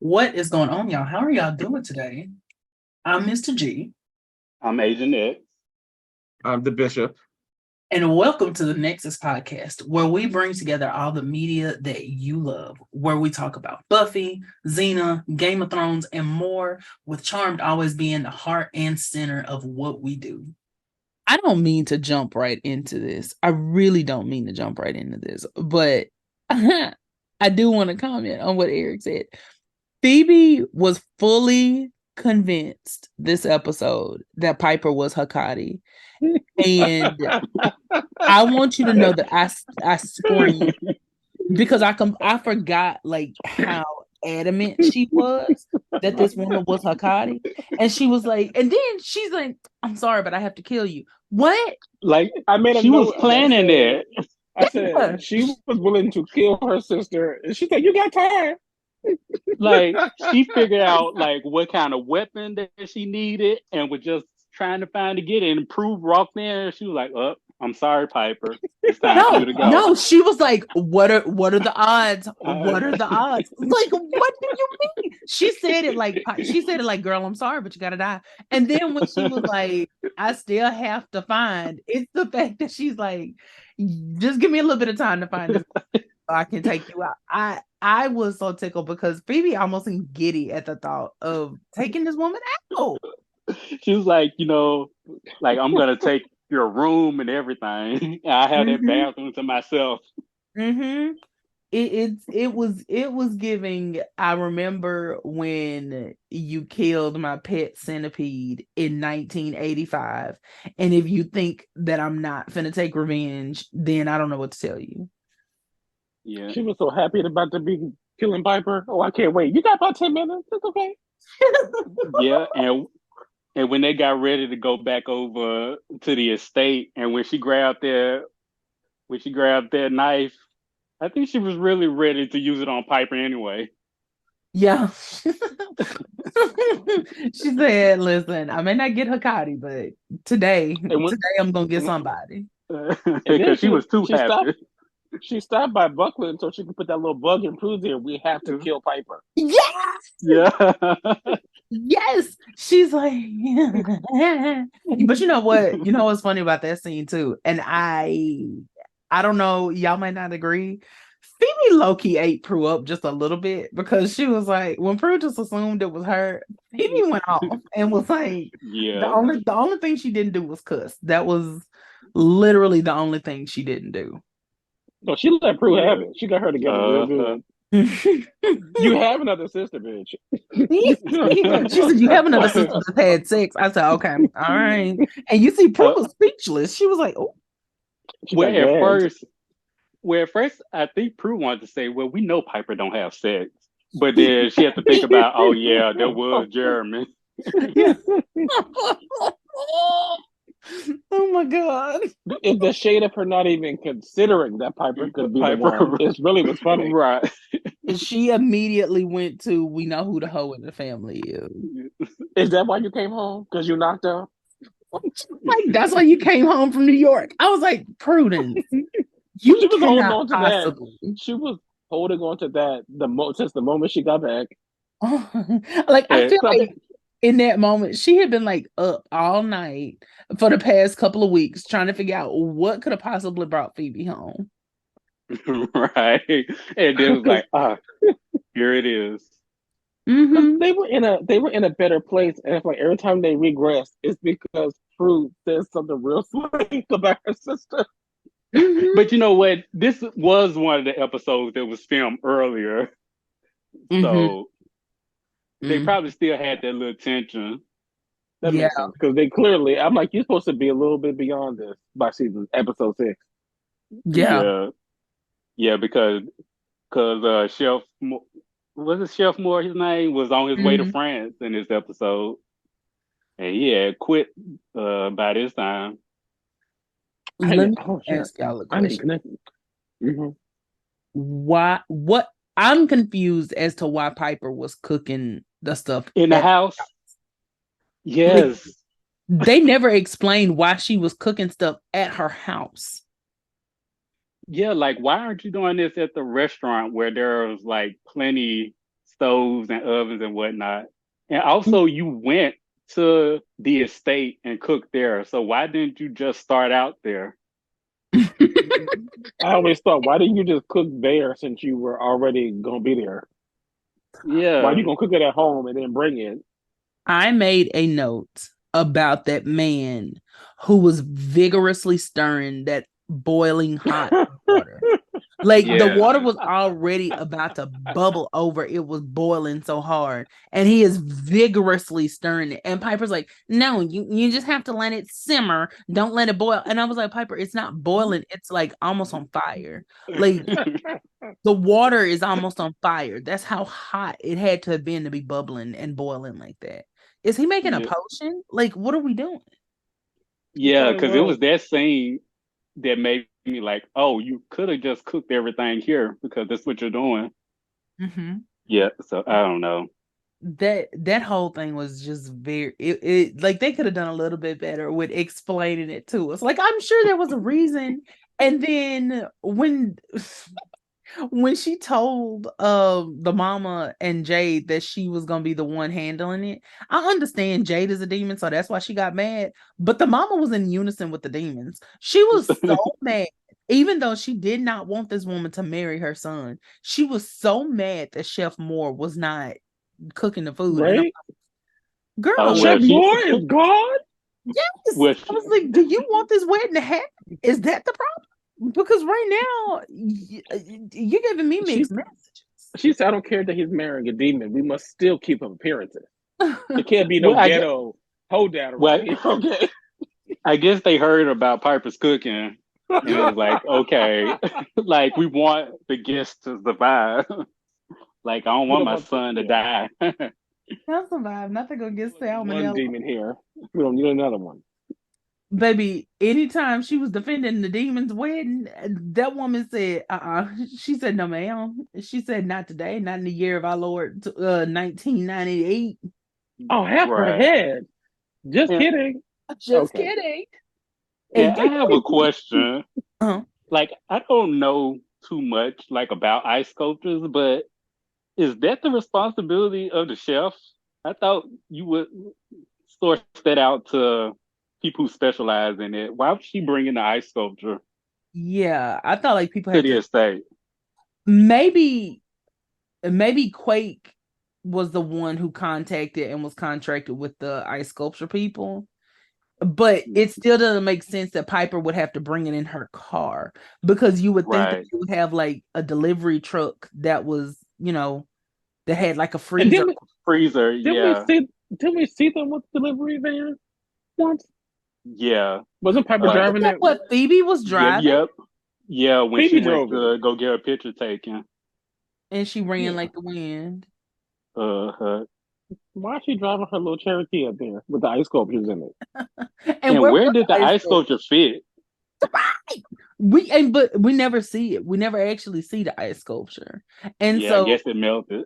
What is going on, y'all? How are y'all doing today? I'm Mr. G, I'm Agent X. I'm the bishop. and welcome to the Nexus podcast, where we bring together all the media that you love, where we talk about Buffy, Xena, Game of Thrones, and more, with Charmed always being the heart and center of what we do. I don't mean to jump right into this. I really don't mean to jump right into this, but I do want to comment on what Eric said. Phoebe was fully convinced this episode that Piper was Hakati. And I want you to know that I screamed because I forgot like how adamant she was that this woman was Hakati. And she was like, and then she's like, I'm sorry, but I have to kill you. What? Like I made a she was note planning it. I said she was willing to kill her sister, and she said, "You got time." Like she figured out like what kind of weapon that she needed and was just trying to find to get it and prove walked in. She was like, "Oh, I'm sorry, Piper. It's time for you No, to go." no, she was like, what are the odds? Uh, What are the odds? Like, what do you mean? She said it like, girl, I'm sorry, but you gotta die. And then when she was like, I still have to find, it's the fact that she's like, just give me a little bit of time to find this so I can take you out. I was so tickled because Phoebe almost seemed giddy at the thought of taking this woman out. she was like, like I'm gonna take your room and everything. I have that Mm-hmm. bathroom to myself. Mm-hmm. It was giving. I remember when you killed my pet centipede in 1985, and if you think that I'm not finna take revenge, then I don't know what to tell you. Yeah, She was so happy about to be killing Piper. Oh, I can't wait. You got about 10 minutes. It's okay. yeah, and when they got ready to go back over to the estate, and when she grabbed that knife, I think she was really ready to use it on Piper anyway. Yeah. She said, "Listen, I may not get Hakati, but today, And when today I'm gonna get and, somebody." and then Because she was too she stopped. happy. She stopped by Buckland so she could put that little bug in Prue's ear. We have to kill Piper. Yes. Yeah. Yes, she's like, but you know what? You know what's funny about that scene too? And I don't know, y'all might not agree. Phoebe low-key ate Prue up just a little bit because she was like, when Prue just assumed it was her, Phoebe went off and was like, the Yeah. only the only thing she didn't do was cuss. That was literally the only thing she didn't do. No, she let Prue have Yeah. it. She got her together real Uh-huh. good. You have another sister, bitch. She said, "You have another sister that's had sex." I said, "Okay, all right." And you see, Prue Uh, was speechless. She was like, "Oh, She where got at gagged. first, where at first I think Prue wanted to say, "Well, we know Piper don't have sex," but then she had to think about, "Oh yeah, there was Jeremy." oh my god!" It's the shade of her not even considering that Piper could be the one. Piper, It's really was funny. right? She immediately went to, "We know who the hoe in the family is." Is that why you came home? Because you knocked up? Like that's why you came home from New York. I was like, Prudence, you She was holding cannot on to that. possibly. She was holding on to that since the moment she got back. Like I And feel So I like think in that moment, she had been like up all night for the past couple of weeks trying to figure out what could have possibly brought Phoebe home. right, and then it was because like, here it is. Mm-hmm. they were in a better place, and it's like every time they regress, it's because Prue says something real slick about her sister. Mm-hmm. But you know what? This was one of the episodes that was filmed earlier, Mm-hmm. so they Mm. probably still had that little tension. That Yeah. makes sense because they clearly. I'm like, you're supposed to be a little bit beyond this by season episode 6. Yeah. Yeah, yeah, because was it Chef Moore? His name was on his way to Mm-hmm. France in this episode, and he had quit by this time. Let me Oh shit! ask y'all a I didn't question. connect. Mm-hmm. Why what I'm confused as to why Piper was cooking the stuff In the at house, like yes. they never explained why she was cooking stuff at her house. Yeah, like why aren't you doing this at the restaurant where there's like plenty stoves and ovens and whatnot. And also, you went to the estate and cooked there. So why didn't you just start out there? I always thought, why didn't you just cook there since you were already gonna be there? Why Yeah. you gonna cook it at home and then bring it? I made a note about that man who was vigorously stirring that boiling hot water. Like the Yeah. water was already about to bubble over. It was boiling so hard. And he is vigorously stirring it. And Piper's like, no, you just have to let it simmer. Don't let it boil. And I was like, Piper, it's not boiling. It's like almost on fire. Like the water is almost on fire. That's how hot it had to have been to be bubbling and boiling like that. Is he making a Yeah. potion? Like, what are we doing? Yeah, Probably because it was. was that scene that made me like, oh, you could have just cooked everything here because that's what you're doing. Mm-hmm. Yeah, so I don't know. That whole thing was just very it like they could have done a little bit better with explaining it to us. Like I'm sure there was a reason. And then when she told the mama and Jade that she was gonna be the one handling it, I understand Jade is a demon, so that's why she got mad. But the mama was in unison with the demons. She was so mad, even though she did not want this woman to marry her son. She was so mad that Chef Moore was not cooking the food. And I'm Right? like, Oh girl, well, Chef she Moore is gone? yes. well, I was like, do you want this wedding to happen? Is that the problem? Because right now, you're giving me She mixed messages. she said, I don't care that he's marrying a demon. We must still keep up appearances. It can't be no well, ghetto hoedown well, around here. Okay. I guess they heard about Piper's cooking, and it was like, okay, like we want the guests to survive. Like I don't We want don't my want to, son to yeah. die. I'll survive. Nothing gonna get One salmonella. demon here. We don't need another one. Baby, anytime she was defending the demon's wedding, that woman said, She said, no, ma'am. She said, not today, not in the year of our Lord, 1998. Oh, half her Right. head. Just And, kidding. Just Okay. kidding. and And I have a question. uh, Like I don't know too much like about ice sculptures, but is that the responsibility of the chef? I thought you would source that out to people who specialize in it. Why was she bringing the ice sculpture yeah, I thought like people to had the to estate? maybe Quake was the one who contacted and was contracted with the ice sculpture people. But it still doesn't make sense that Piper would have to bring it in her car because you would think that Right. you would have like a delivery truck that was, that had like a And freezer. Freezer, yeah. didn't we see them with delivery van once? Yeah. Wasn't Piper Uh, Isn't driving that that? what Phoebe was yep, driving? yep. Yeah, when she Phoebe went drove it. to go get her picture taken. And she ran Yeah. like the wind. Uh-huh. Why is she driving her little Cherokee up there with the ice sculptures in it? And And where where was did the the ice ice sculpture? sculpture fit? But we never see it. We never actually see the ice sculpture. And Yeah, I so guess it melted.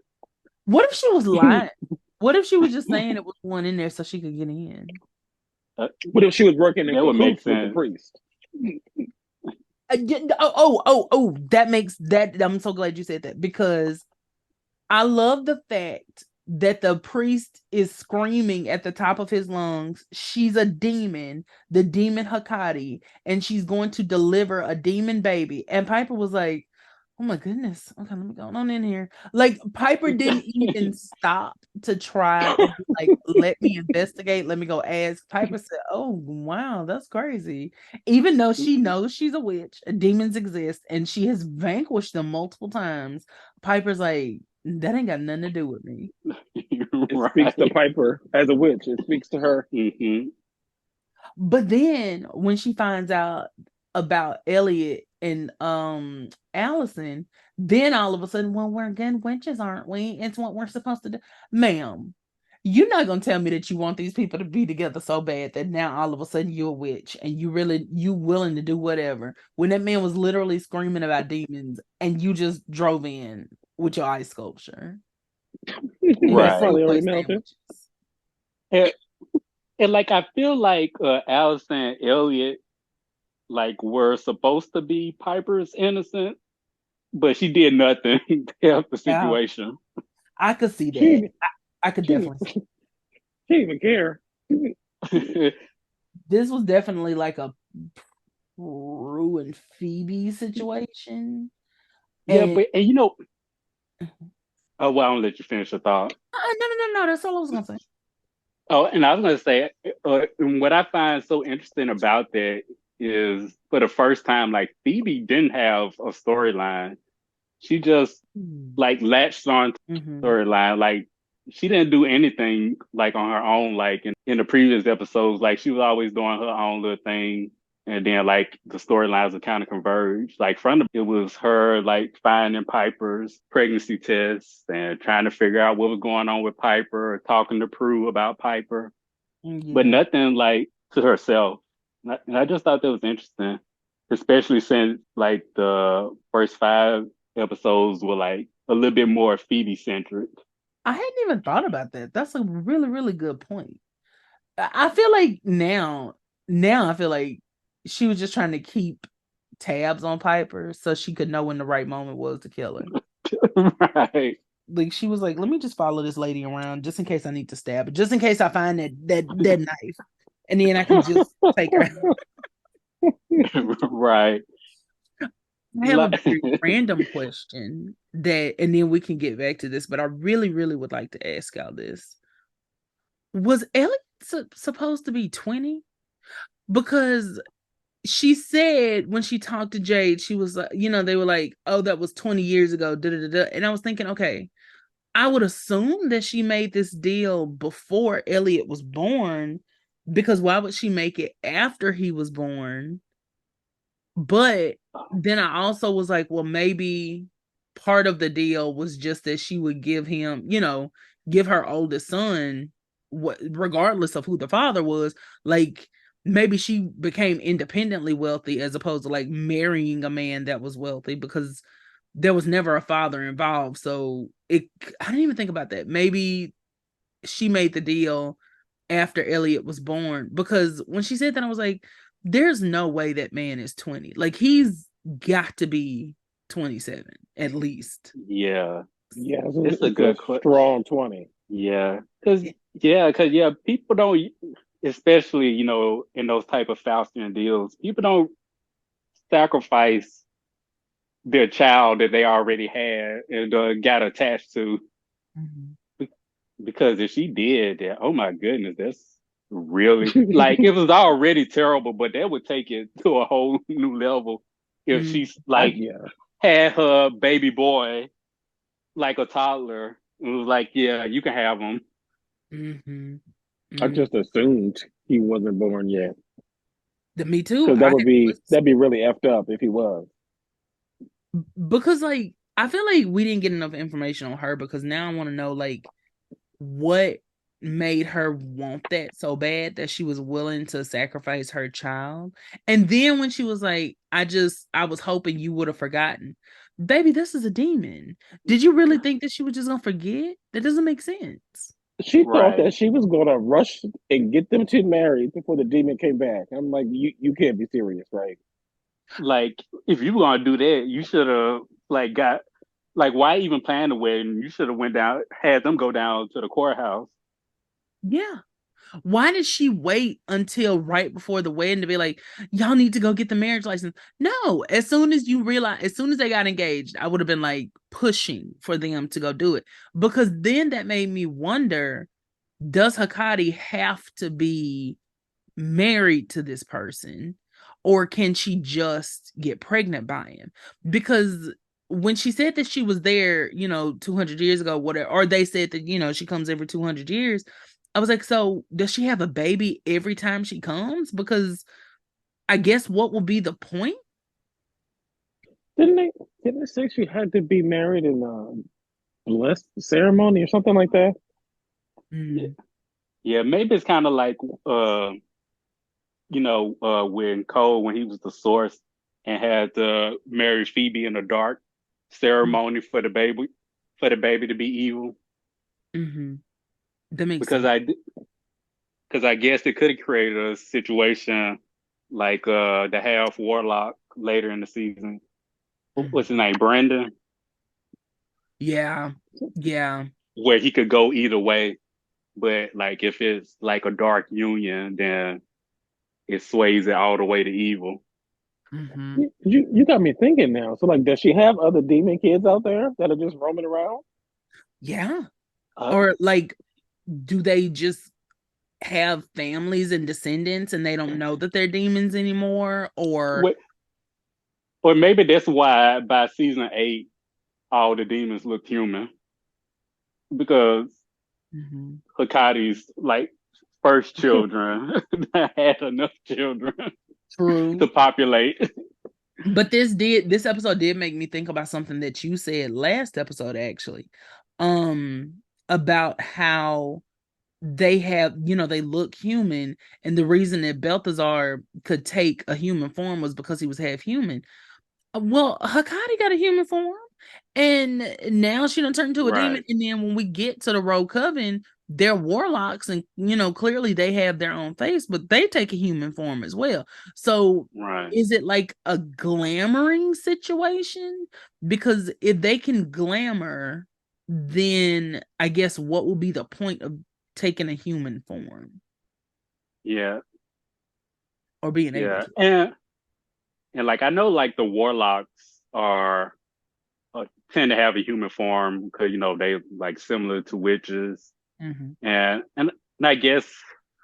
what if she was lying? What if she was just saying it was one in there so she could get in? What if she was working in That would make cahoots with the sense. priest? That makes that. I'm so glad you said that because I love the fact that the priest is screaming at the top of his lungs, she's a demon, the demon Hakati, and she's going to deliver a demon baby. And Piper was like, oh my goodness. Okay, let me go on in here. Like Piper didn't even stop to try and be like, let me investigate. Let me go ask. Piper said, oh wow, that's crazy. Even though she knows she's a witch, demons exist, and she has vanquished them multiple times. Piper's like, that ain't got nothing to do with me. It speaks to Piper as a witch. It speaks to her. Mm-hmm. But then when she finds out about Elliot and Allison, then all of a sudden, well, we're good witches, aren't we? It's what we're supposed to do. Ma'am, you're not gonna tell me that you want these people to be together so bad that now all of a sudden you're a witch and you willing to do whatever. When that man was literally screaming about demons and you just drove in with your ice sculpture. Right. Probably already melted. And, and like I feel like Allison and Elliot like were supposed to be Piper's innocent, but she did nothing to help the Yeah. situation. I could see She that. didn't, I could she didn't, definitely. she didn't even care. This was definitely like a Prue and Phoebe situation. Yeah, And but oh well, I don't let you finish your thought. no. That's all I was gonna say. Oh, and I was going to say, and what I find so interesting about that is for the first time, like Phoebe didn't have a storyline. She just like latched on to the Mm-hmm. storyline. Like she didn't do anything like on her own, like in the previous episodes. Like she was always doing her own little thing. And then like the storylines would kind of converge. Like from it was her like finding Piper's pregnancy tests and trying to figure out what was going on with Piper, or talking to Prue about Piper, but Yeah. nothing like to herself. And I just thought that was interesting, especially since like the first five episodes were like a little bit more Phoebe centric. I hadn't even thought about that. That's a really, really good point. I feel like now I feel like she was just trying to keep tabs on Piper so she could know when the right moment was to kill her. Right. Like she was like, let me just follow this lady around just in case I need to stab her, just in case I find that knife, and then I can just take her. Right. I have a Like, very random question that, and then we can get back to this, but I really, really would like to ask y'all this. Was Elliot supposed to be 20? Because she said when she talked to Jade, she was like, they were like, oh, that was 20 years ago. Da, da, da, da. And I was thinking, okay, I would assume that she made this deal before Elliot was born, because why would she make it after he was born? But then I also was like, well, maybe part of the deal was just that she would give him, give her oldest son, what, regardless of who the father was, like maybe she became independently wealthy as opposed to like marrying a man that was wealthy, because there was never a father involved. So I didn't even think about that. Maybe she made the deal after Elliot was born, because when she said that, I was like, there's no way that man is 20. Like he's got to be 27 at least. yeah, Yeah, it's a it's a good question. strong 20. Yeah, because people don't, especially in those type of Faustian deals, people don't sacrifice their child that they already had and got attached to. Mhm. Because if she did that, oh my goodness, that's really like it was already terrible, but that would take it to a whole new level if Mhm. she's like Yeah, had her baby boy like a toddler and was like, yeah, you can have him. Mhm. I Mhm. just assumed he wasn't born yet Me too. because that'd be really effed up if he was. Because like I feel like we didn't get enough information on her, because now I want to know like what made her want that so bad that she was willing to sacrifice her child. And then when she was like, I was hoping you would have forgotten. Baby, this is a demon. Did you really think that she was just gonna forget? That doesn't make sense. She thought Right. that she was going to rush and get them two married before the demon came back. I'm like, you can't be serious, right? Like if you were gonna do that, you should have like got like why even plan the wedding? You should have went down, had them go down to the courthouse. Yeah. Why did she wait until right before the wedding to be like, y'all need to go get the marriage license? No, as soon as they got engaged, I would have been like pushing for them to go do it. Because then that made me wonder, does Hakati have to be married to this person? Or can she just get pregnant by him? Because when she said that she was there, 200 years ago, whatever, or they said that, she comes every 200 years, I was like, so does she have a baby every time she comes? Because I guess what will be the point? Didn't they? Didn't they say she had to be married in a blessed ceremony or something like that? Yeah, Mm. yeah, maybe it's kind of like when Cole, when he was the source and had to marry Phoebe in a dark ceremony for the baby to be evil. Mm-hmm. That makes Because sense. I guess it could have created a situation like the half warlock later in the season. What's Mhm. his name? Brandon. Yeah. Yeah. where he could go either way. But like if it's like a dark union, then it sways it all the way to evil. Mhm. You got me thinking now. So like, does she have other demon kids out there that are just roaming around? Yeah. Uh, Or like, do they just have families and descendants and they don't know that they're demons anymore? Or or maybe that's why by season 8, all the demons look human because Mhm. Hakate's like first children had enough children to True. populate. But this episode did make me think about something that you said last episode, actually. Um, about how they have, they look human, and the reason that Balthazar could take a human form was because he was half human. Well, Hakati got a human form, and now she done turned into a demon. Right, And then when we get to the Rogue Coven, they're warlocks, and clearly they have their own face, but they take a human form as well. So right. is it like a glamoring situation? Because if they can glamour, then I guess what will be the point of taking a human form Yeah, or being able yeah. to? And like I know like the warlocks are tend to have a human form because they like similar to witches Mm-hmm. and I guess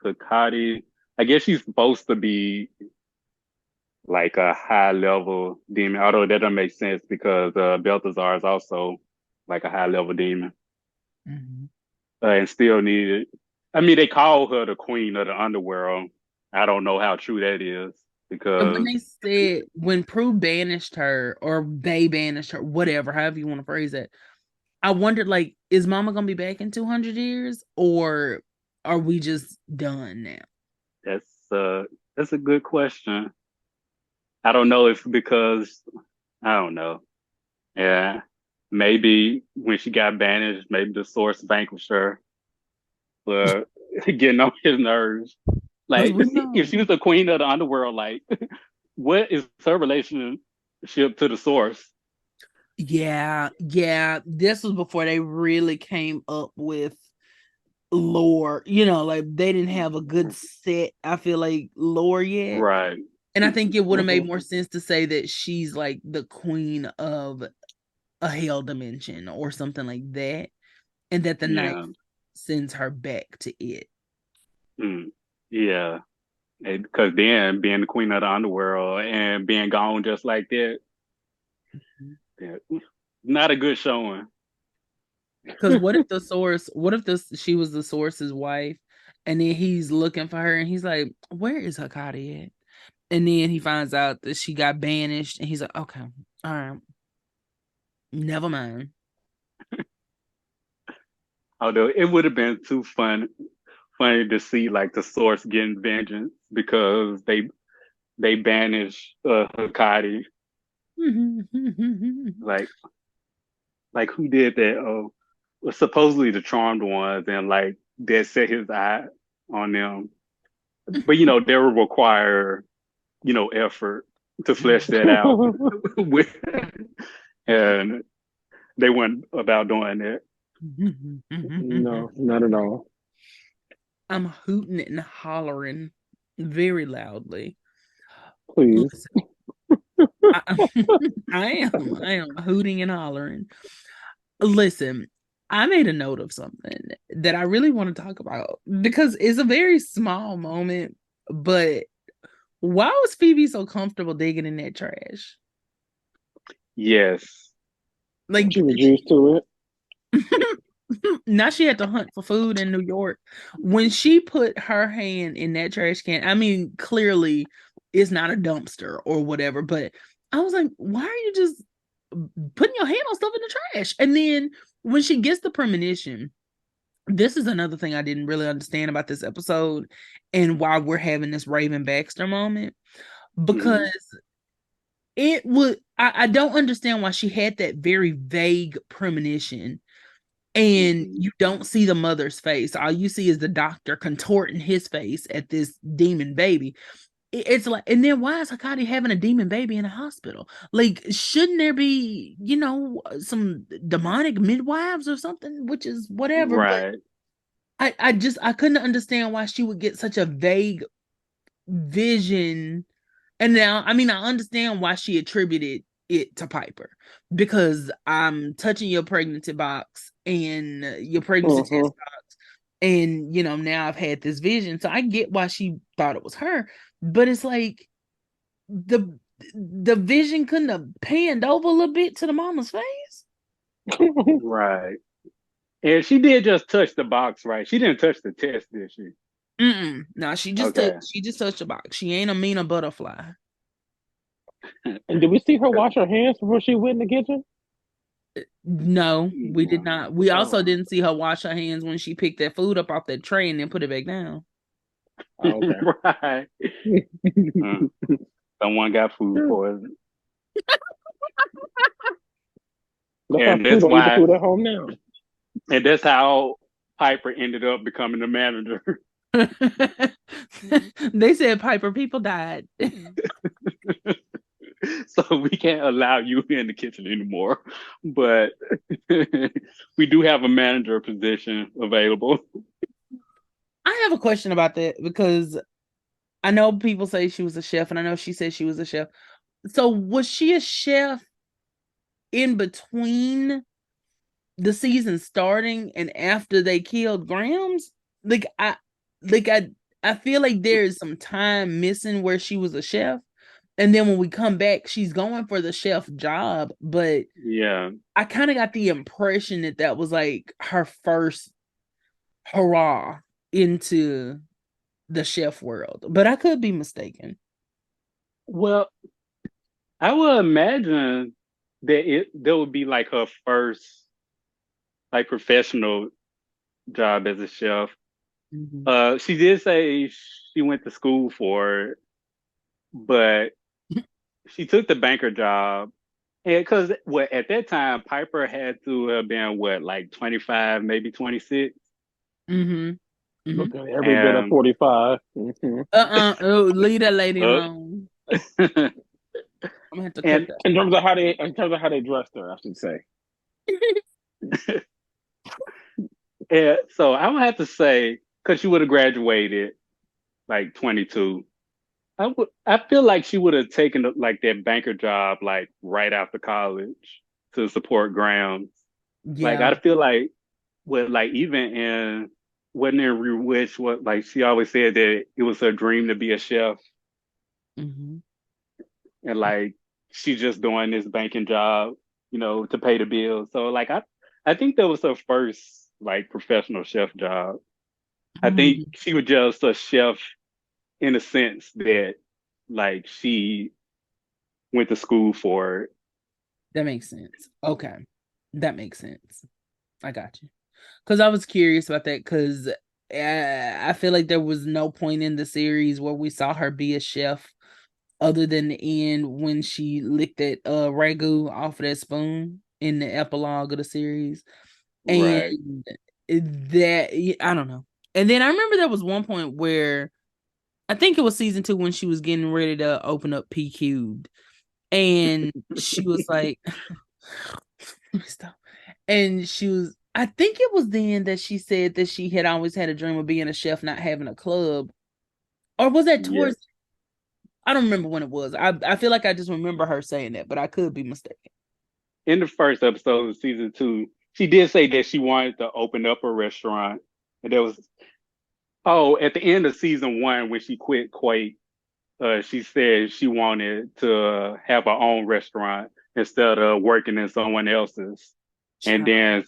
Hakati, I guess she's supposed to be like a high level demon, although that doesn't make sense because Balthazar is also like a high level demon Mm-hmm. and still needed. I mean, they call her the queen of the underworld. I don't know how true that is And when because they said when Prue banished her or they banished her, whatever, however you want to phrase it, I wondered like, is Mama gonna be back in 200 years or are we just done now? that's uh that's a good question. I don't know if because I don't know. Yeah, maybe when she got banished, maybe the source vanquished her for getting on his nerves. Because Like we if know. she was the queen of the underworld, like what is her relationship to the source? Yeah, yeah. This was before they really came up with lore. Like they didn't have a good set, I feel like, lore yet. Right. And I think it would have made Mhm. more sense to say that she's like the queen of a hell dimension or something like that. And that the knight Yeah. sends her back to it. Mm. Yeah. Because then being the queen of the underworld and being gone just like that, yeah, not a good showing. Because what if she was the source's wife and then he's looking for her and he's like, where is Hakati at? And then he finds out that she got banished and he's like, okay, all right, never mind. Although it would have been too funny to see like the source getting vengeance because they banished Hakati. Like who did that? Oh, well, supposedly the charmed ones, and like that set his eye on them. But they will require effort to flesh that out. With and they went about doing that. No, not at all. I'm hooting and hollering very loudly. Please. Listen, I, I am hooting and hollering. Listen, I made a note of something that I really want to talk about because it's a very small moment, but why was Phoebe so comfortable digging in that trash? Yes. Like She was used to it. now she had to hunt for food in New York. When she put her hand in that trash can, I mean, clearly it's not a dumpster or whatever, but I was like, why are you just putting your hand on stuff in the trash? And then when she gets the premonition, this is another thing I didn't really understand about this episode and why we're having this Raven Baxter moment Mhm. because it would I don't understand why she had that very vague premonition and Mhm. you don't see the mother's face. All you see is the doctor contorting his face at this demon baby. it's like, and then why is Hakati having a demon baby in a hospital? Like, shouldn't there be, some demonic midwives or something? Which is whatever. But Right. I couldn't understand why she would get such a vague vision. And now, I mean, I understand why she attributed it to Piper, because I'm touching your pregnancy box and your pregnancy test box, and now I've had this vision, so I get why she thought it was her. But it's like the vision couldn't have panned over a little bit to the mama's face. Right. And she did just touch the box, right? She didn't touch the test, did she? No, she just Okay. touched the box. She ain't a Mina butterfly. And did we see her wash her hands before she went in the kitchen? No, we did not. We also Oh. didn't see her wash her hands when she picked that food up off that tray and then put it back down. Oh, okay. Right. Someone got food poisoning. And that's why food at home now. And that's how Piper ended up becoming the manager. They said, Piper, people died. So we can't allow you in the kitchen anymore. But we do have a manager position available. I have a question about that, because I know people say she was a chef, and I know she said she was a chef. So was she a chef in between the season starting and after they killed Grams? I feel like there is some time missing where she was a chef, and then when we come back, she's going for the chef job. But yeah, I kind of got the impression that was like her first hurrah into the chef world, but I could be mistaken. Well, I would imagine that would be like her first like professional job as a chef. Mm-hmm. She did say she went to school for it, but she took the banker job. And because at that time, Piper had to have been like 25, maybe 26. Mm-hmm. Mm-hmm. Look at every bit of 45. Mm-hmm. Oh, leave that lady alone. I'm gonna have to cut that. In terms of how they dressed her, I should say. Yeah, so I would have to say, because she would have graduated like 22. I feel like she would have taken like that banker job like right after college to support Grams. Like Yeah. I feel like even in wasn't in Rewitch, what like she always said that it was her dream to be a chef, Mm-hmm. and like she's just doing this banking job, to pay the bills. So like I think that was her first like professional chef job. I think Mm-hmm. she was just a chef in a sense that like she went to school for it. That makes sense. Okay. That makes sense. I got you. Because I was curious about that, because I feel like there was no point in the series where we saw her be a chef other than the end when she licked that ragu off of that spoon in the epilogue of the series. Right. And that, I don't know. And then I remember there was one point where I think it was season 2 when she was getting ready to open up P Cubed, and she was like, stop. And I think it was then that she said that she had always had a dream of being a chef, not having a club. Or was that Yeah. towards, I don't remember when it was. I feel like I just remember her saying that, but I could be mistaken. In the first episode of season 2, she did say that she wanted to open up a restaurant. And there was at the end of season 1 when she quit Quake, she said she wanted to have her own restaurant instead of working in someone else's. And then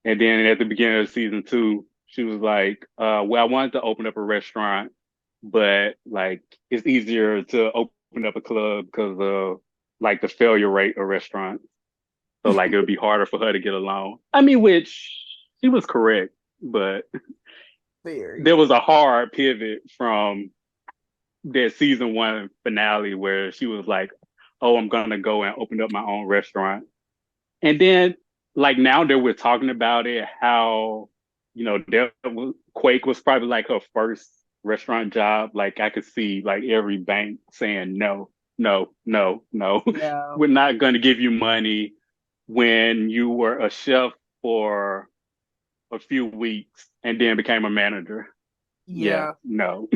at the beginning of season 2, she was like, well, I wanted to open up a restaurant, but like it's easier to open up a club because of like the failure rate of restaurants. So like it would be harder for her to get along. I mean, which she was correct, but there was a hard pivot from that season 1 finale where she was like, "Oh, I'm gonna go and open up my own restaurant." And then like now that we're talking about it, how Quake was probably like her first restaurant job, like I could see like every bank saying no, no, no, no. Yeah. We're not going to give you money when you were a chef for a few weeks and then became a manager. Yeah, Yeah. no.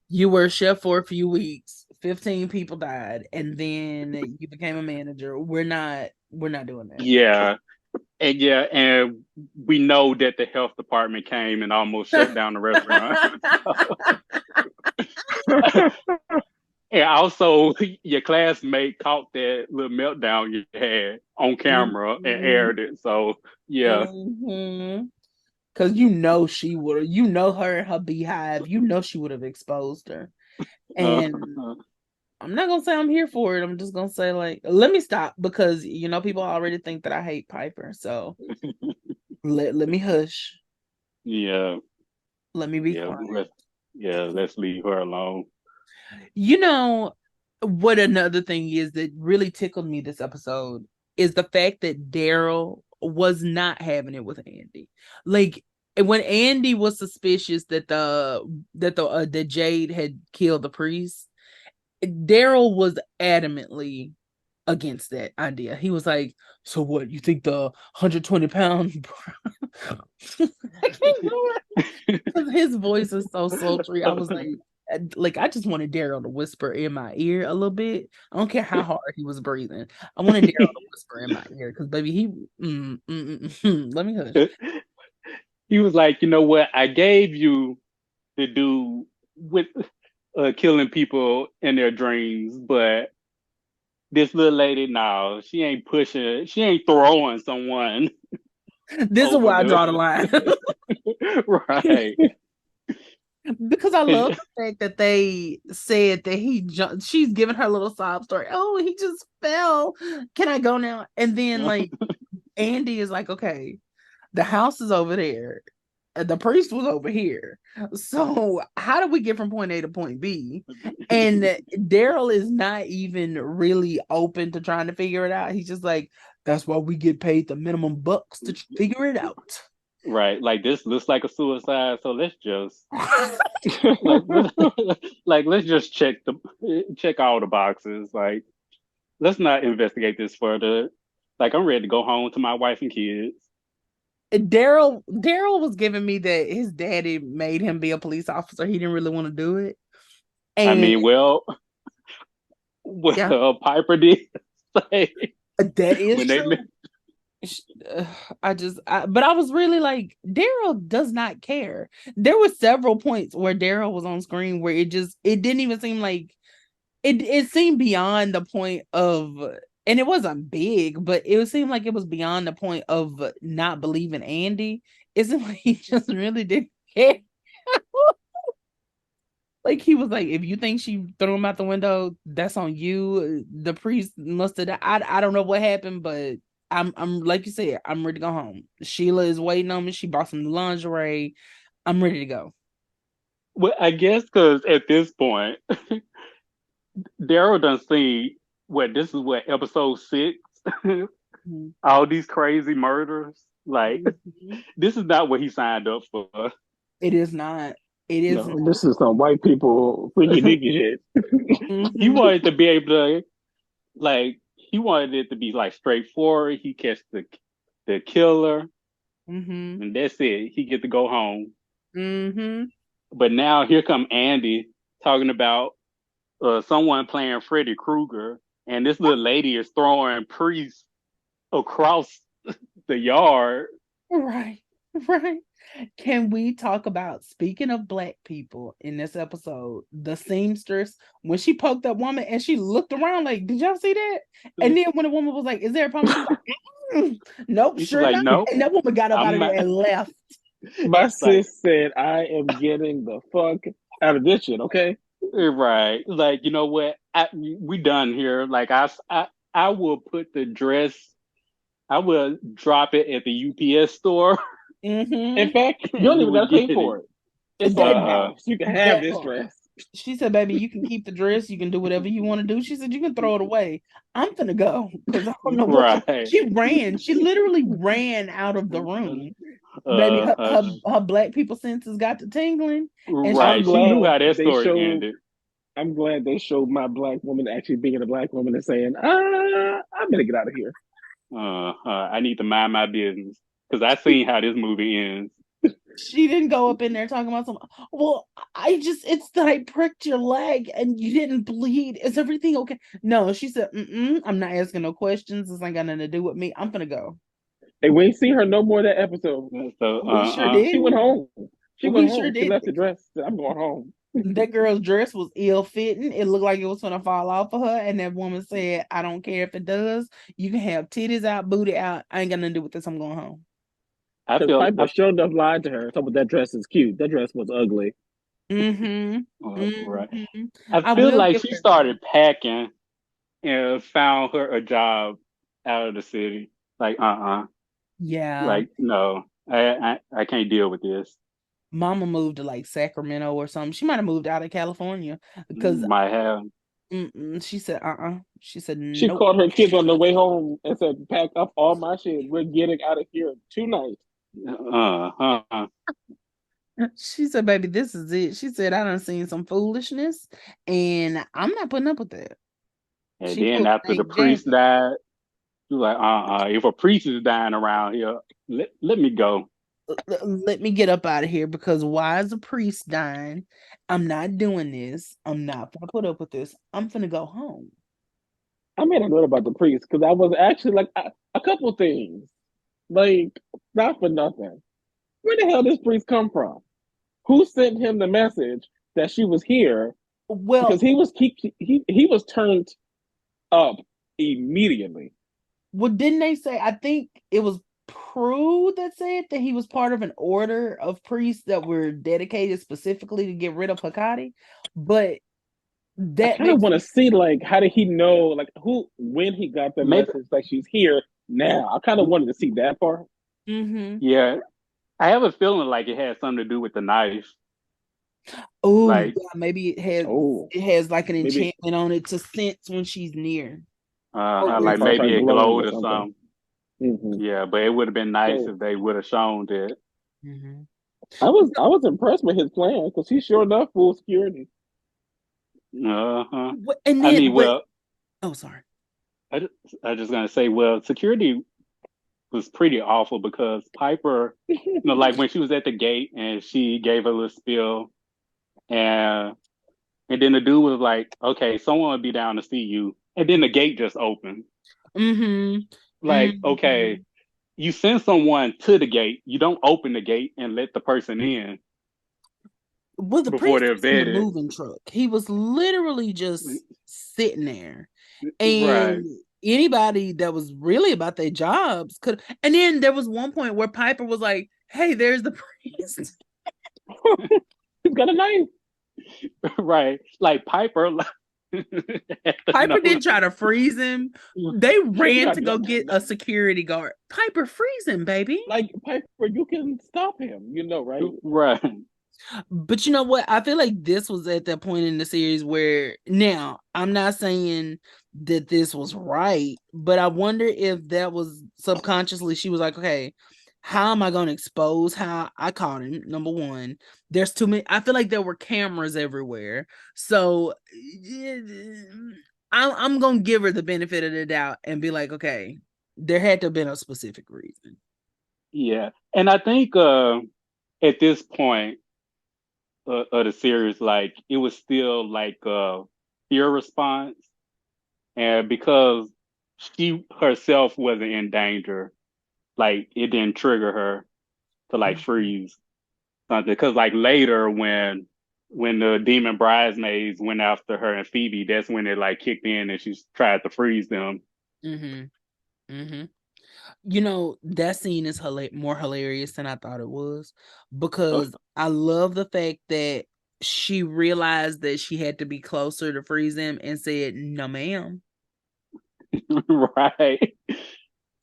You were a chef for a few weeks, 15 people died, and then you became a manager. We're not doing that. Yeah. And we know that the health department came and almost shut down the restaurant. And also, your classmate caught that little meltdown you had on camera and aired it. So, yeah. Mm-hmm. Because you know she would, you know her and her beehive, you know she would have exposed her. And I'm not gonna say I'm here for it. I'm just gonna say, like, let me stop because people already think that I hate Piper. So let me hush. Yeah. Let me be Yeah. quiet. Let's leave her alone. You know what another thing is that really tickled me this episode is the fact that Daryl was not having it with Andy. Like when Andy was suspicious that that Jade had killed the priest, Daryl was adamantly against that idea. He was like, "So what? You think the 120-pound?" I can't do it because his voice is so sultry. I was like, I just wanted Daryl to whisper in my ear a little bit. I don't care how hard he was breathing. I wanted Daryl to whisper in my ear because, baby, let me hush. He was like, you know what? I gave you the dude with killing people in their dreams, but this little lady, no, she ain't pushing, she ain't throwing someone This is over where I draw the line. right. Because I love the fact that they said that he jumped. She's giving her little sob story. Oh, he just fell. Can I go now? And then like Andy is like, okay, the house is over there. The priest was over here. So how do we get from point A to point B? And Daryl is not even really open to trying to figure it out. He's just like, that's why we get paid the minimum bucks to figure it out. Right, like this looks like a suicide, so let's just like like let's just check all the boxes. Like let's not investigate this further. Like I'm ready to go home to my wife and kids. Daryl was giving me that his daddy made him be a police officer. He didn't really want to do it. I And mean, well, yeah, Piper did say that is when they true. But I was really like, Daryl does not care. There were several points where Daryl was on screen where it didn't even seem like it seemed beyond the point of, and it wasn't big, but it seemed like it was beyond the point of not believing Andy. It seemed like he just really didn't care. Like he was like, if you think she threw him out the window, that's on you. The priest must have died. I don't know what happened, but I'm like you said, I'm ready to go home. Sheila is waiting on me. She bought some lingerie. I'm ready to go. well, I guess because at this point, Daryl done seen what this is what episode 6, Mhm. all these crazy murders. Like Mhm. this is not what he signed up for. It is not. It is No, not. This is some white people freaky deaky shit. he Mhm. wanted to be able to like he wanted it to be like straightforward. He catch the killer, Mhm. and that's it. He get to go home. Mhm. But now here come Andy talking about someone playing Freddy Krueger, and this little lady is throwing priests across the yard. Right. Right. Can we talk about, speaking of black people in this episode, the seamstress when she poked that woman and she looked around like, did y'all see that? And then when the woman was like, is there a problem? She was like, nope, He's sure like, not. no, And that woman got up out I'm of there not. and left. My Like, sis said, I am getting the fuck out of this shit, okay? right. Like, you know what? We done here. Like, I will put the dress, I will drop it at the UPS store In Mm-hmm. fact, you and don't you even would gotta pay get it. for it. It's on the That Uh-huh. house. You can have that this part. dress. She said, baby, you can keep the dress, you can do whatever you want to do. She said, you can throw it away. I'm gonna go because I don't know what Right. she ran. She literally ran out of the room. Baby, Uh, her, uh, her, her black people senses got to tingling, and she I'm right. She knew glad how that they story showed. ended. I'm glad they showed my black woman actually being a black woman and saying, I better get out of here. I need to mind my business because I seen how this movie ends. she didn't go up in there talking about some. Well, it's that I pricked your leg and you didn't bleed. Is everything okay? No, she said, I'm not asking no questions. This ain't got nothing to do with me. I'm gonna go. And we ain't see her no more that episode. So, We sure She went didn't. home. She went We sure home. She left the didn't. dress. Said, I'm going home. That girl's dress was ill fitting. It looked like it was gonna fall off of her. And that woman said, I don't care if it does. You can have titties out, booty out. I ain't got nothing to do with this. I'm going home. I Because feel, Piper sure enough lied to her. Talking about that dress is cute. That dress was ugly. Mm-hmm. right. Mm-hmm. I I feel will like give she her. started packing and found her a job out of the city. Like, Yeah. like no, I can't deal with this. Mama moved to like Sacramento or something. She might have moved out of California because Might have. she said, She said, She nope. called her kids on the way home and said, pack up all my shit. We're getting out of here tonight. She said, baby, this is it. She said, I done seen some foolishness and I'm not putting up with that. And She then pulled after the St. priest Jackie. died, she was like, if a priest is dying around here, let me go. Let me get up out of here because why is a priest dying? I'm not doing this. I'm not gonna put up with this. I'm gonna go home. I made a note about the priest because I was actually like a couple things. Like, not for nothing. Where the hell this priest come from? Who sent him the message that she was here? Because Well, he was turned up immediately. didn't they say? I think it was Prue that said that he was part of an order of priests that were dedicated specifically to get rid of Hakati. But I that kind of makes want to me. see like how did he know like who when he got the Maybe, message like she's here now. I kind of wanted to see that part. Mm-hmm. yeah. I have a feeling like it had something to do with the knife. Oh, Like, yeah, maybe Oh, it has like an maybe enchantment on it to sense when she's near. Or okay, like so I listen. maybe started it glowing glowed or or something. something. Hmm. Yeah, but it would have been nice So if they would have shown that. Mm-hmm. I was impressed with his plan because he sure enough full security. Uh-huh. And I then, mean, but well, oh, sorry. I just, I just gonna say, well, security was pretty awful because Piper, like when she was at the gate and she gave a little spiel, and and then the dude was like, "Okay, someone will be down to see you," and then the gate just opened. Mm-hmm. Like, okay, Mm-hmm. you send someone to the gate, you don't open the gate and let the person in Well, the before priest they're was in the vetted. moving truck. He was literally just sitting there. Right. And anybody that was really about their jobs could. And then there was one point where Piper was like, hey, there's the priest. He's got a knife. Right. Like Piper. Piper No. didn't try to freeze him. They She ran tried to to go get a security guard. Piper, freeze him, baby. like Piper. You can stop him. You know, right? Right. But you know what? I feel like this was at that point in the series where now I'm not saying that this was right, but I wonder if that was subconsciously she was like, okay, how am I going to expose how I caught him? Number one, there's too many. I feel like there were cameras everywhere, so I'm going to give her the benefit of the doubt and be like, okay, there had to have been a specific reason. Yeah. And I think at this point of the series, like it was still like a fear response. And because she herself wasn't in danger, like it didn't trigger her to like Mhm. freeze something. Because like later when the demon bridesmaids went after her and Phoebe, that's when it like kicked in and she tried to freeze them. Mm-hmm. Mm-hmm. You know, that scene is more hilarious than I thought it was because I love the fact that she realized that she had to be closer to freeze him and said, no, ma'am. Right.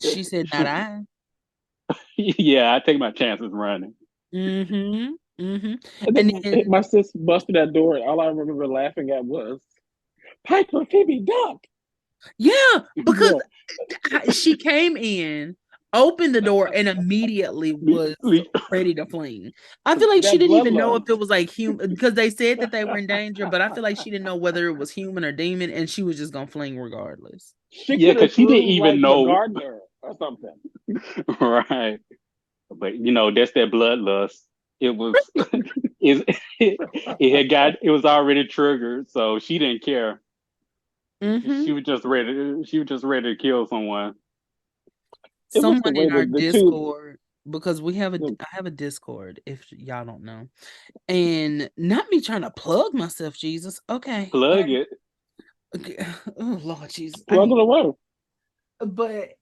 She said, not I. Yeah, I take my chances running. Mm-hmm. Mm-hmm. And And then then, my sis busted that door, and all I remember laughing at was Piper, Phoebe, duck. yeah, because Yeah. she came in opened the door and immediately was ready to fling. I feel like she That didn't even know if bloodlust. it was like human because they said that they were in danger, but I feel like she didn't know whether it was human or demon, and she was just gonna fling regardless. She Yeah, could have because she didn't threw even like the know. gardener or something. Right. But that's that bloodlust. It was it was already triggered, so she didn't care. Mm-hmm. She was just ready to kill someone. It was the Someone way in our that the two. Discord, because I have a Discord, if y'all don't know. And not me trying to plug myself, Jesus. Okay. Plug it. Okay. Oh Lord Jesus. Plug it away. But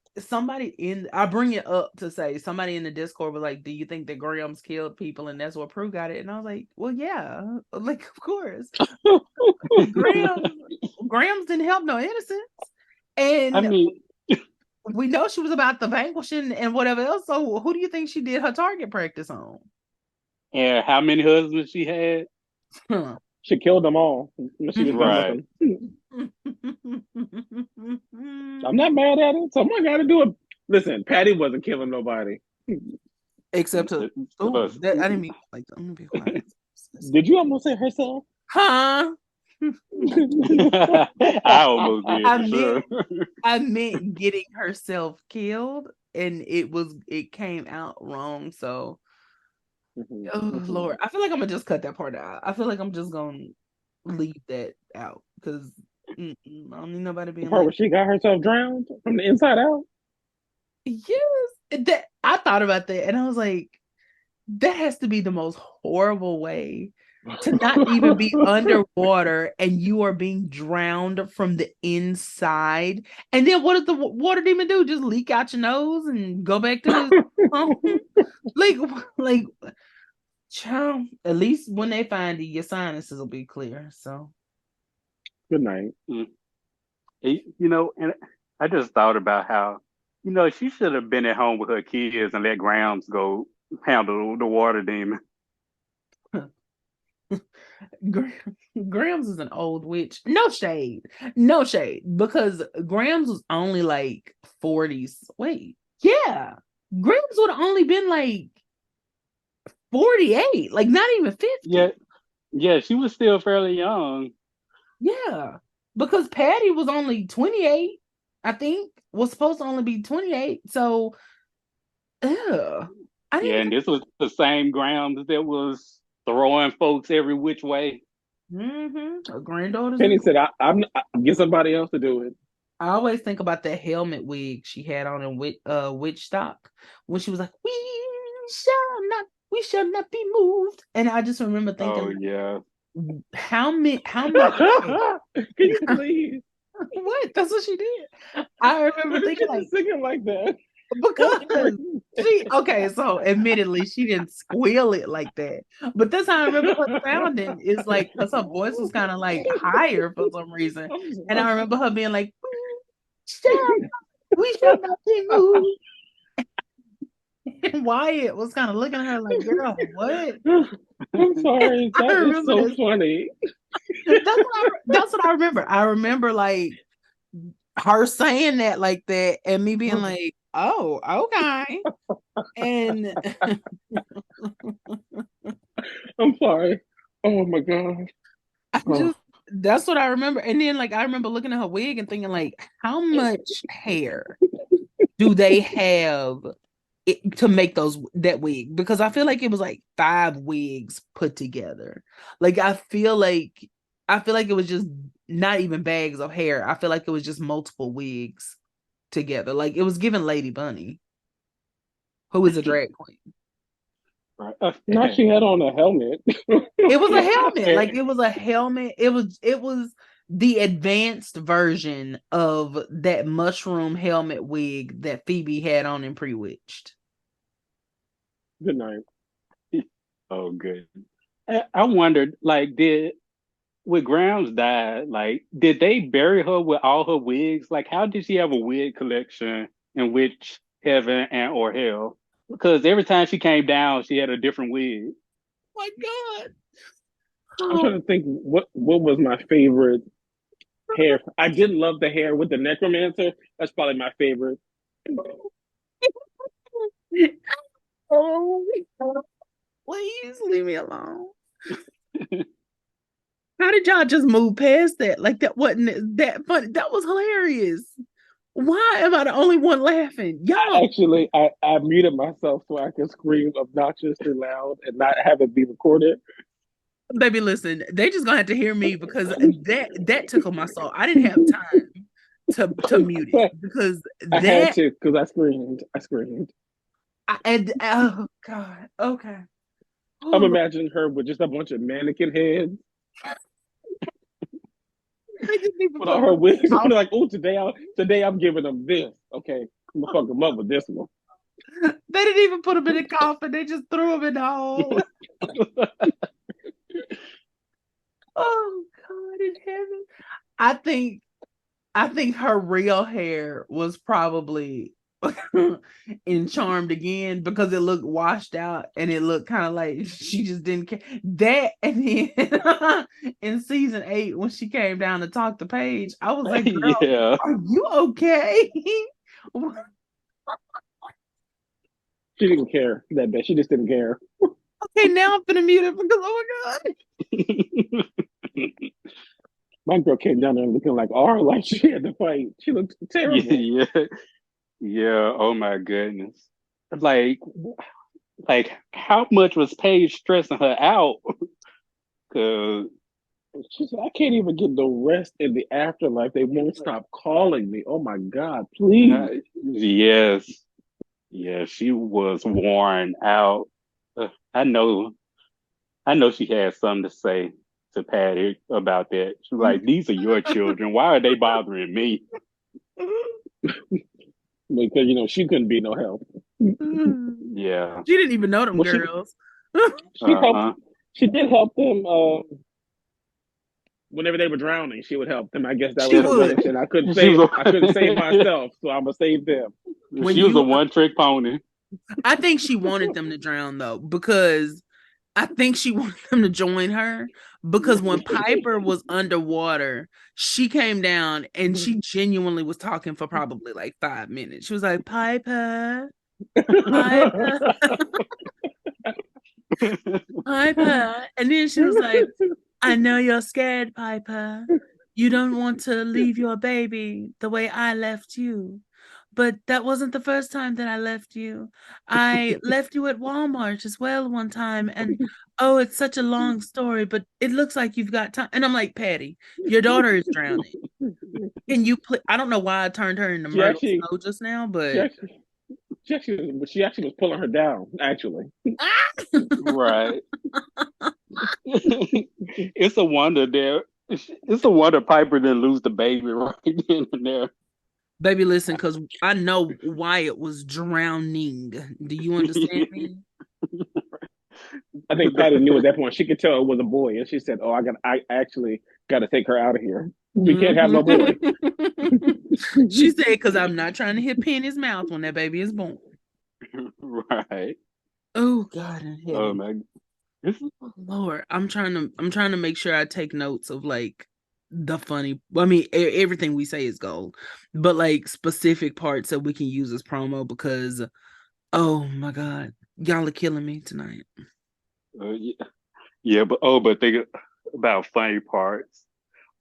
I bring it up to say somebody in the Discord was like, do you think that Grams killed people? And that's what Prue got it. And I was like, well, yeah, like, of course. Grams didn't help no innocents. I And mean, we know she was about the vanquishing and whatever else. So who do you think she did her target practice on? and how many husbands she had? Huh. She killed them all when she was done with Right. them. I'm not mad at it. Someone got to do it. Listen, Patty wasn't killing nobody. Except to, oh, But- I didn't mean like, I'm gonna be quiet. Did you almost say herself? Huh? I almost did I for sure. I meant getting herself killed, and it came out wrong. So, oh Lord, I feel like I'm gonna just cut that part out. I feel like I'm just gonna leave that out because I don't need nobody The being part like, where she got herself drowned from the inside out? yes. That I thought about that, and I was like, that has to be the most horrible way to not even be underwater and you are being drowned from the inside. And then what does the water demon do? Just leak out your nose and go back to like child, at least when they find you, your sinuses will be clear. So Good night. And I just thought about how, she should have been at home with her kids and let Grams go handle the water demon. Grams is an old witch. No shade. No shade. Because Grams was only like 40s. Wait, yeah. Grams would have only been like 48, like not even 50. Yeah, she was still fairly young. Yeah. Because Patty was only 28, I think. Was supposed to only be 28. So and this was the same Grams that was throwing folks every which way. Her granddaughter's Penny said, I get somebody else to do it. I always think about that helmet wig she had on in Witch Stock when she was like, we shall not be moved. And I just remember thinking, oh yeah, how much Can you please? what? That's what she did. I remember thinking like singing like that. because okay, so admittedly she didn't squeal it like that, but that's how I remember her sounding. Is like because her voice was kind of like higher for some reason, and I remember her being like, we shall not be moved. And Wyatt was kind of looking at her like, girl, what? I'm sorry. That is so funny. That's what I remember. I remember like her saying that like that and me being like, oh, okay. And I'm sorry. Oh my God. That's what I remember. And then like I remember looking at her wig and thinking like, how much hair do they have to make that wig? Because I feel like it was like 5 wigs put together. Like I feel like it was just not even bags of hair. I feel like it was just multiple wigs together. Like it was given Lady Bunny, who is a drag queen. Now she had on a helmet. It was a helmet. Like it was a helmet. It was the advanced version of that mushroom helmet wig that Phoebe had on in Pre-Witched. Good night. Oh, good. I wondered, like, when Grams died, like, did they bury her with all her wigs? Like, how did she have a wig collection in which heaven and or hell? Because every time she came down, she had a different wig. Oh my God. I'm trying to think what was my favorite hair. I did love the hair with the necromancer. That's probably my favorite. Oh, please leave me alone. How did y'all just move past that? Like that wasn't that funny. That was hilarious. Why am I the only one laughing? Y'all, I muted myself so I could scream obnoxiously loud and not have it be recorded. baby, listen, they just gonna have to hear me because that tickled my soul. I didn't have time to mute it because I had that to because I screamed. I screamed. oh God, okay. I'm Oh, imagining her with just a bunch of mannequin heads, they didn't even put put on a her bit wigs. of I'm like, oh, today I'm giving them this. Okay, I'm gonna fuck them up with this one. they didn't even put him in a coffin. They just threw him in the hole. Oh God in heaven. I think I think her real hair was probably in Charmed again because it looked washed out and it looked kind of like she just didn't care. That and then in season 8 when she came down to talk to Paige, I was like, "Girl, Yeah. are you okay?" She didn't care that bad. She just didn't care. Okay, now I'm gonna mute it because oh my God. My girl came down there looking like R, like she had to fight. She looked terrible. Yeah, yeah. Oh my goodness. Like, how much was Paige stressing her out? Cause She said, I can't even get the rest in the afterlife. They won't stop calling me. Oh my God, please. yes, yeah, she was worn out. I know she had something to say to Patty about that. She's like, "These are your children. Why are they bothering me?" Because, she couldn't be no help. Yeah. She didn't even know them Well, girls. she helped. Uh-huh. She did help them whenever they were drowning. She would help them. I guess that She was her way would. of saying She was I couldn't save a myself, so I'm gonna save them. When she was a you one-trick pony. I think she wanted them to drown though, because I think she wanted them to join her. Because when Piper was underwater, she came down and she genuinely was talking for probably like 5 minutes. She was like, Piper, Piper, Piper. And then she was like, I know you're scared, Piper. You don't want to leave your baby the way I left you. But that wasn't the first time that I left you. I left you at Walmart as well one time. And oh, it's such a long story, but it looks like you've got time. And I'm like, Patty, your daughter is drowning. Can you play? I don't know why I turned her into she Myrtle actually, Snow just now, she but actually, she actually was pulling her down. Actually, Right. It's a wonder there. It's a wonder Piper didn't lose the baby right then and there. baby, listen, because I know Wyatt was drowning. Do you understand me? I think Patty knew at that point. She could tell it was a boy, and she said, "Oh, I actually got to take her out of here. We can't have no boy." She said, because I'm not trying to hit Penny's mouth when that baby is born. Right. Oh God in Oh heaven. my. This is Lord, I'm trying to make sure I take notes of like the funny. I mean, everything we say is gold, but like specific parts that we can use as promo because oh my God, y'all are killing me tonight. yeah. Yeah, but think about funny parts.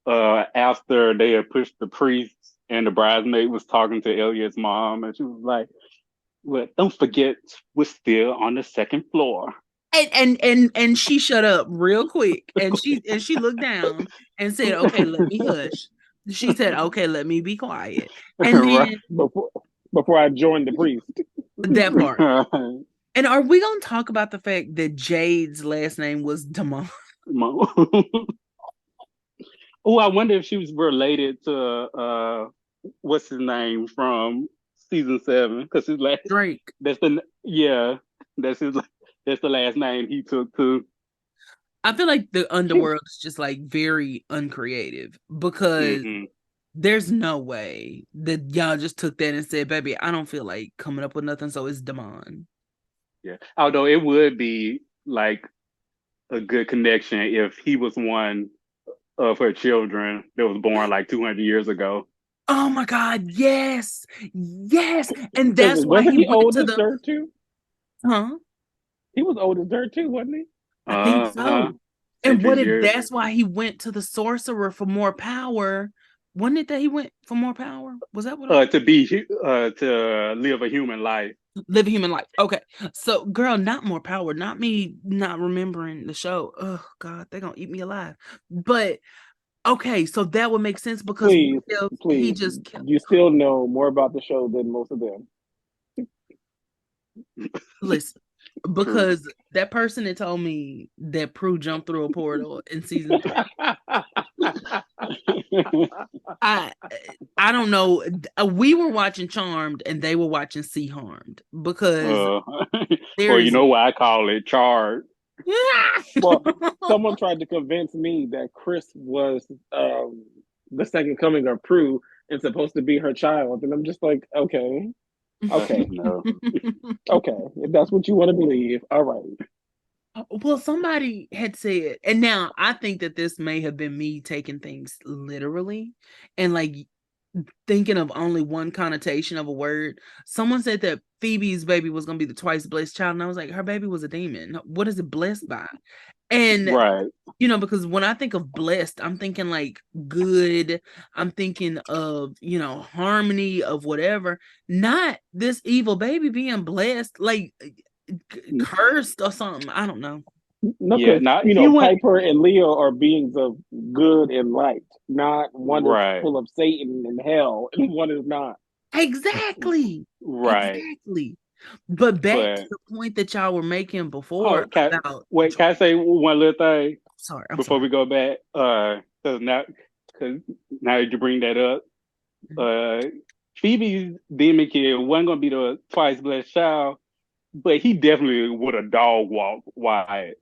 After they had pushed the priest and the bridesmaid was talking to Elliot's mom, and she was like, "Well, don't forget, we're still on the second floor." And she shut up real quick, and she looked down and said, "Okay, let me hush." She said, "Okay, let me be quiet," and Right. then Before I joined the priest. that part. And are we gonna talk about the fact that Jade's last name was Damon? Oh, I wonder if she was related to what's his name from season 7? Because his last Drake. that's the yeah, that's his that's the last name he took too. I feel like the underworld is just like very uncreative because Hmm. there's no way that y'all just took that and said, "Baby, I don't feel like coming up with nothing, so it's Damon." Yeah. Although it would be like a good connection if he was one of her children that was born like 200 years ago. Oh my God, yes, yes, and Because that's why wasn't he he went to oldest the there too? Huh? He was old as dirt too, wasn't he? I think Uh-huh. so. And what Century if years. that's why he went to the sorcerer for more power? Wasn't it that he went for more power? Was that what it was? To live a human life. Live a human life. Okay. So, girl, not more power. Not me not remembering the show. Oh, God, they're going to eat me alive. But, okay, so that would make sense because what Please, if he please. just kept. You still know more about the show than most of them. Listen, True. because that person that told me that Prue jumped through a portal in season 3, I I don't know. We were watching Charmed and they were watching Sea Harmed because uh, there or you is. know what I call it, charred. Well, someone tried to convince me that Chris was the second coming of Prue and supposed to be her child, and I'm just like, okay, okay, No. okay. If that's what you want to believe, all right. Well, somebody had said, and now I think that this may have been me taking things literally and like thinking of only one connotation of a word. Someone said that Phoebe's baby was going to be the twice blessed child. And I was like, her baby was a demon. What is it blessed by? And, Right. because when I think of blessed, I'm thinking like good. I'm thinking of, harmony of whatever, not this evil baby being blessed, like cursed or something. I don't know. No, Yeah. because Now he went Piper and Leo are beings of good and light. Not one is right. full of Satan and hell, and one is not. Exactly. Right. Exactly. But back to But the point that y'all were making before about. can I say one little thing Sorry, I'm before sorry. we go back? Because now that you bring that up, uh, Phoebe's demon kid wasn't gonna be the twice blessed child, but he definitely would have dog walked Wyatt.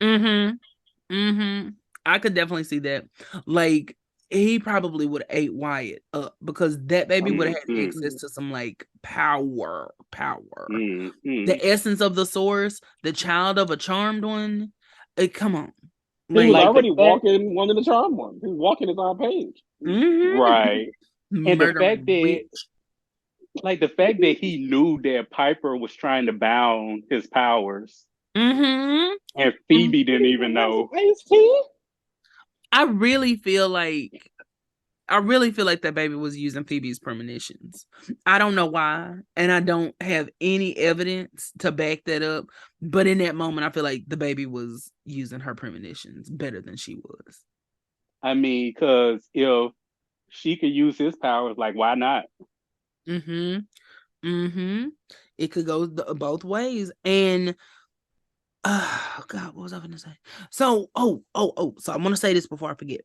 Mm-hmm. Mm-hmm. I could definitely see that. Like he probably would have ate Wyatt up because that baby would have had Mm-hmm. access to some like power. Mm-hmm. The essence of the source, the child of a charmed one. Come on. He was Like, Like the already fact, walking one of the charm ones. He was walking his own page. mhm. right? And the fact Murdering that, witch. like the fact that he knew that Piper was trying to bound his powers, Mm-hmm. and Phoebe didn't even know. I really feel like that baby was using Phoebe's premonitions. I don't know why, and I don't have any evidence to back that up. But in that moment, I feel like the baby was using her premonitions better than she was. I mean, because if she could use his powers, like why not? Mm-hmm. Mm-hmm. It could go both ways. And God, what was I gonna say? So, so I'm gonna say this before I forget.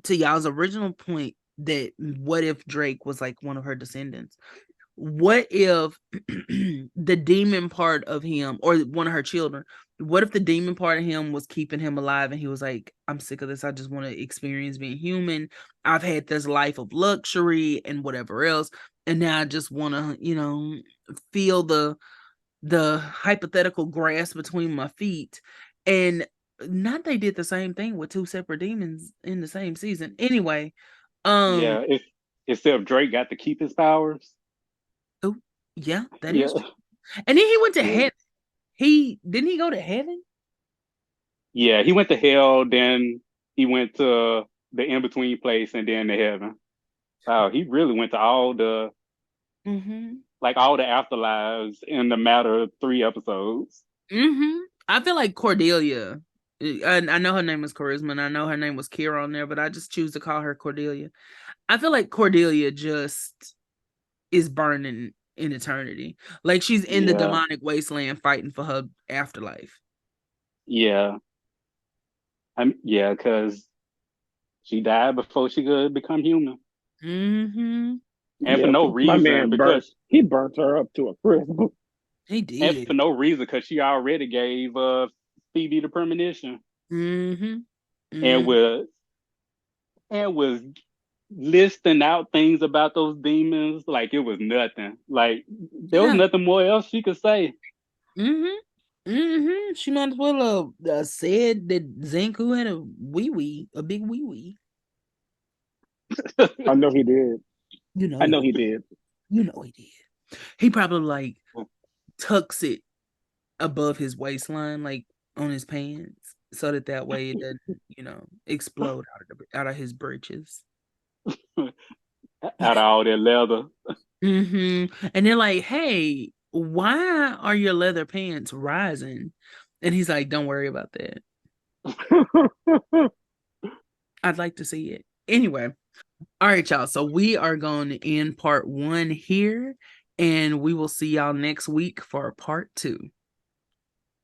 To y'all's original point that what if Drake was like one of her descendants? What if the demon part of him or one of her children, what if the demon part of him was keeping him alive and he was like, I'm sick of this. I just want to experience being human. I've had this life of luxury and whatever else. And now I just want to, feel the hypothetical grass between my feet. And not they did the same thing with two separate demons in the same season. Anyway, Yeah, if instead of Drake got to keep his powers. oh, yeah, that Yeah, is true. And then he went to yeah, heaven. He didn't he go to heaven? yeah. He went to hell, then he went to the in between place, and then to heaven. Wow, he really went to Mm-hmm. all the afterlives in the matter of 3 episodes. Mm-hmm. I feel like Cordelia. I know her name was Charisma, and I know her name was Kira on there, but I just choose to call her Cordelia. I feel like Cordelia just is burning in eternity. Like she's in the Yeah, demonic wasteland fighting for her afterlife. yeah, yeah, because she died before she could become human, Mm-hmm. and for Yeah, no my reason man burnt. because He burnt her up to a crisp. He did. because she already gave Phoebe the premonition Mm-hmm. and Mm-hmm. was listing out things about those demons like it was nothing. Like there was Yeah. nothing more else she could say. Mm-hmm. Mm-hmm. She might as well have said that Zanku had a big wee wee. I know he did. You know I he know did. he did. You know he did. He probably like tucks it above his waistline, like on his pants, so that way it doesn't, explode out of his breeches. Out of all that leather. And they're like, "Hey, why are your leather pants rising?" And he's like, "Don't worry about that. I'd like to see it." Anyway, all right, y'all. So we are going to end part 1 here, and we will see y'all next week for part 2.